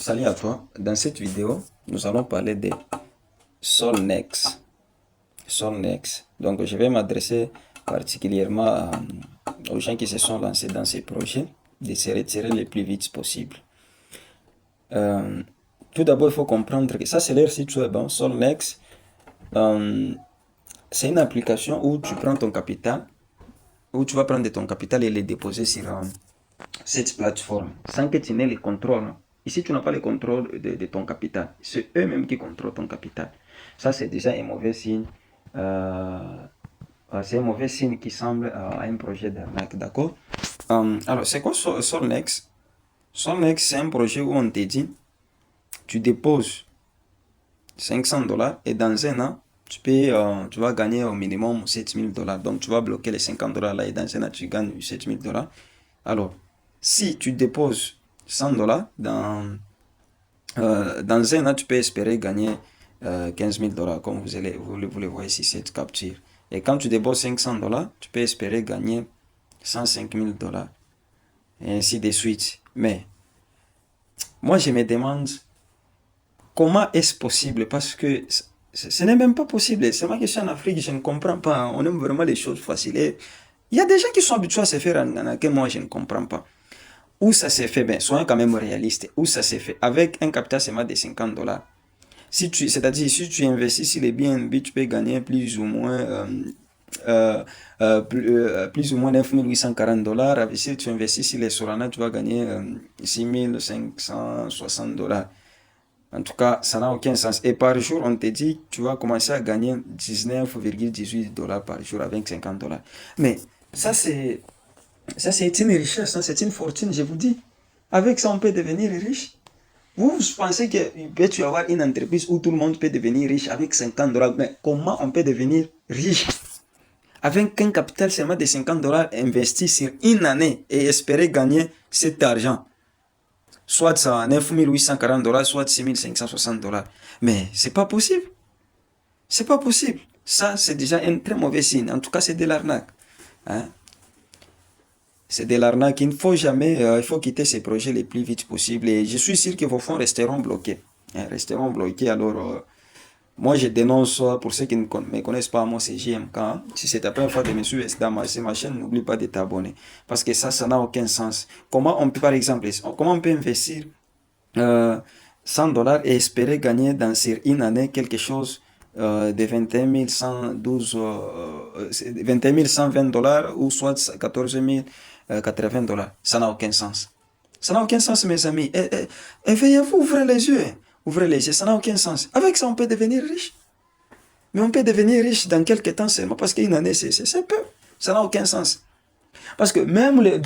Salut à toi. Dans cette vidéo, nous allons parler de Solnex. Solnex. Donc, je vais m'adresser particulièrement aux gens qui se sont lancés dans ces projets, de se retirer le plus vite possible. Euh, Tout d'abord, il faut comprendre que ça, c'est leur site web. Solnex, c'est une application où tu prends ton capital, où tu vas prendre ton capital et le déposer sur cette plateforme, sans que tu n'aies le contrôle. Ici, tu n'as pas le contrôle de ton capital. C'est eux-mêmes qui contrôlent ton capital. Ça, c'est déjà un mauvais signe. C'est un mauvais signe qui semble à un projet d'arnaque, d'accord? Alors, c'est quoi Solnex? Solnex, c'est un projet où on te dit, tu déposes 500 dollars et dans un an, tu vas gagner au minimum 7000 dollars. Donc, tu vas bloquer les 50 dollars là et dans un an, tu gagnes 7000 dollars. Alors, si tu déposes 100 dollars dans un an, tu peux espérer gagner 15 000 dollars, comme vous le voyez ici, cette capture. Et quand tu déposes 500 dollars, tu peux espérer gagner 105 000 dollars. Et ainsi de suite. Mais, moi, je me demande comment est-ce possible, parce que ce n'est même pas possible. C'est moi qui suis en Afrique, je ne comprends pas. On aime vraiment les choses faciles. Et il y a des gens qui sont habitués à se faire en laquelle moi, je ne comprends pas. Où ça s'est fait, soyons quand même réalistes, où ça s'est fait, avec un capital seulement de 50 dollars. C'est-à-dire, si tu investis sur les BNB, tu peux gagner plus ou moins, plus ou moins 9 840 dollars. Si tu investis sur les Solana, tu vas gagner 6560 dollars. En tout cas, ça n'a aucun sens. Et par jour, on te dit, tu vas commencer à gagner 19,18 dollars par jour avec 50 dollars. Mais ça, c'est une richesse, hein, c'est une fortune, je vous dis. Avec ça, on peut devenir riche. Vous pensez qu'il peut y avoir une entreprise où tout le monde peut devenir riche avec 50 dollars. Mais comment on peut devenir riche avec un capital seulement de 50 dollars investi sur une année et espérer gagner cet argent? Soit ça 9 840 dollars, soit 6 560 dollars. Mais c'est pas possible. C'est pas possible. Ça, c'est déjà un très mauvais signe. En tout cas, c'est de l'arnaque. Hein? C'est de l'arnaque. Il ne faut jamais, il faut quitter ces projets le plus vite possible. Et je suis sûr que vos fonds resteront bloqués. Hein, resteront bloqués. Alors, moi, je dénonce, pour ceux qui ne me connaissent pas, moi, c'est JMK. Si c'est ta première fois de me suivre dans ma chaîne, n'oublie pas de t'abonner. Parce que ça n'a aucun sens. Comment on peut, par exemple, comment on peut investir 100 dollars et espérer gagner sur une année quelque chose de 21 112, 21 120 dollars ou soit 14 080 dollars. Ça n'a aucun sens. Ça n'a aucun sens, mes amis. Éveillez-vous, ouvrez les yeux. Ouvrez les yeux, ça n'a aucun sens. Avec ça, on peut devenir riche. Mais on peut devenir riche dans quelques temps seulement parce qu'une année, c'est peu. Ça n'a aucun sens. Parce que même les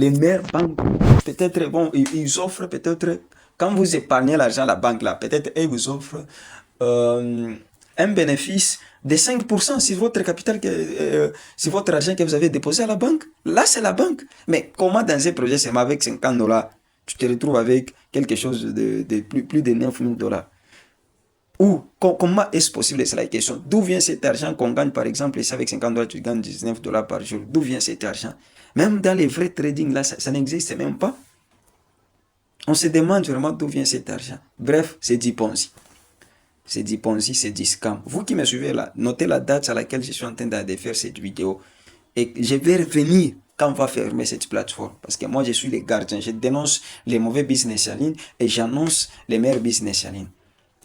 meilleures banques, peut-être, ils offrent peut-être, quand vous épargnez l'argent à la banque, là, peut-être, ils vous offrent un bénéfice de 5% sur votre capital, sur votre argent que vous avez déposé à la banque. Là, c'est la banque. Mais comment dans un projet, c'est avec 50 dollars, tu te retrouves avec quelque chose de plus de 9 000 dollars? Ou comment est-ce possible? C'est la question. D'où vient cet argent qu'on gagne, par exemple, ici avec 50 dollars, tu gagnes 19 dollars par jour? D'où vient cet argent? Même dans les vrais trading, là, ça n'existe même pas. On se demande vraiment d'où vient cet argent. Bref, c'est du Ponzi. C'est du Ponzi, c'est du scam. Vous qui me suivez là, notez la date à laquelle je suis en train de faire cette vidéo. Et je vais revenir quand on va fermer cette plateforme. Parce que moi, je suis le gardien. Je dénonce les mauvais business en ligne et j'annonce les meilleurs business en ligne.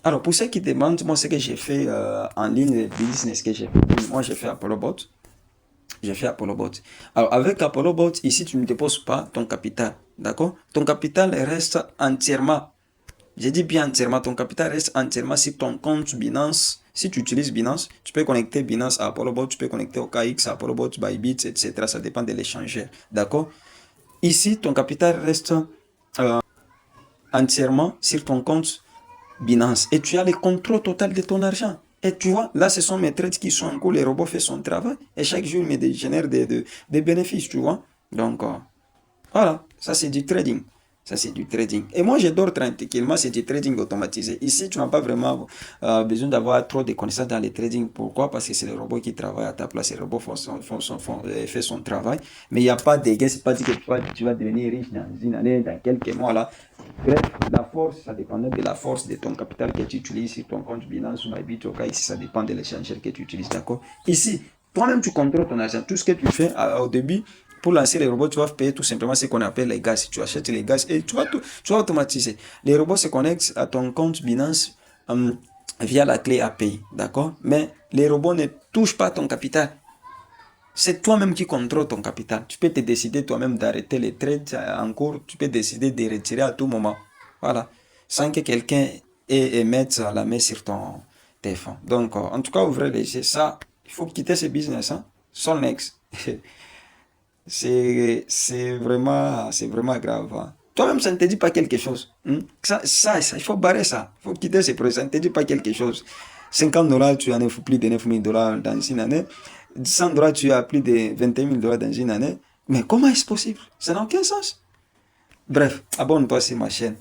Alors, pour ceux qui demandent, moi, ce que j'ai fait en ligne, le business que j'ai fait, moi, j'ai fait ApolloBot. J'ai fait ApolloBot. Alors, avec ApolloBot, ici, tu ne déposes pas ton capital. D'accord? Ton capital reste entièrement, j'ai dit bien entièrement, ton capital reste entièrement sur ton compte Binance. Si tu utilises Binance, tu peux connecter Binance à ApolloBot, tu peux connecter OKX à ApolloBot, Bybit, etc. Ça dépend de l'échangeur. D'accord? Ici, ton capital reste entièrement sur ton compte Binance. Et tu as le contrôle total de ton argent. Et tu vois, là, ce sont mes trades qui sont en cours. Le robot fait son travail. Et chaque jour, il me génère des bénéfices, tu vois. Donc, voilà, ça c'est du trading. Ça, c'est du trading. Et moi, j'adore tranquillement, c'est du trading automatisé. Ici, tu n'as pas vraiment besoin d'avoir trop de connaissances dans le trading. Pourquoi? Parce que c'est le robot qui travaille à ta place. Le robot fait son travail. Mais il n'y a pas de gain. C'est pas dit que tu vas devenir riche dans une année, dans quelques mois là. Bref, la force, ça dépend de la force de ton capital que tu utilises sur ton compte Binance ou MyBitOka. Ici, ça dépend de l'échangeur que tu utilises. D'accord? Ici, toi-même, tu contrôles ton argent. Tout ce que tu fais au début, pour lancer les robots, tu vas payer tout simplement ce qu'on appelle les gaz. Tu achètes les gaz et tu vas automatiser. Les robots se connectent à ton compte Binance via la clé API. D'accord? Mais les robots ne touchent pas ton capital. C'est toi-même qui contrôles ton capital. Tu peux te décider toi-même d'arrêter les trades en cours. Tu peux décider de retirer à tout moment. Voilà. Sans que quelqu'un ait mette la main sur ton téléphone. Donc, en tout cas, ouvrez les yeux. Ça, il faut quitter ce business. Hein? Solnex. C'est vraiment grave. Hein. Toi-même, ça ne te dit pas quelque chose. Hein? Il faut barrer ça. Il faut quitter ces projets. Ça ne te dit pas quelque chose. 50 dollars, tu en as plus de 9 000 dollars dans une année. 100 dollars, tu as plus de 21 000 dollars dans une année. Mais comment est-ce possible? Ça n'a aucun sens. Bref, abonne-toi sur ma chaîne.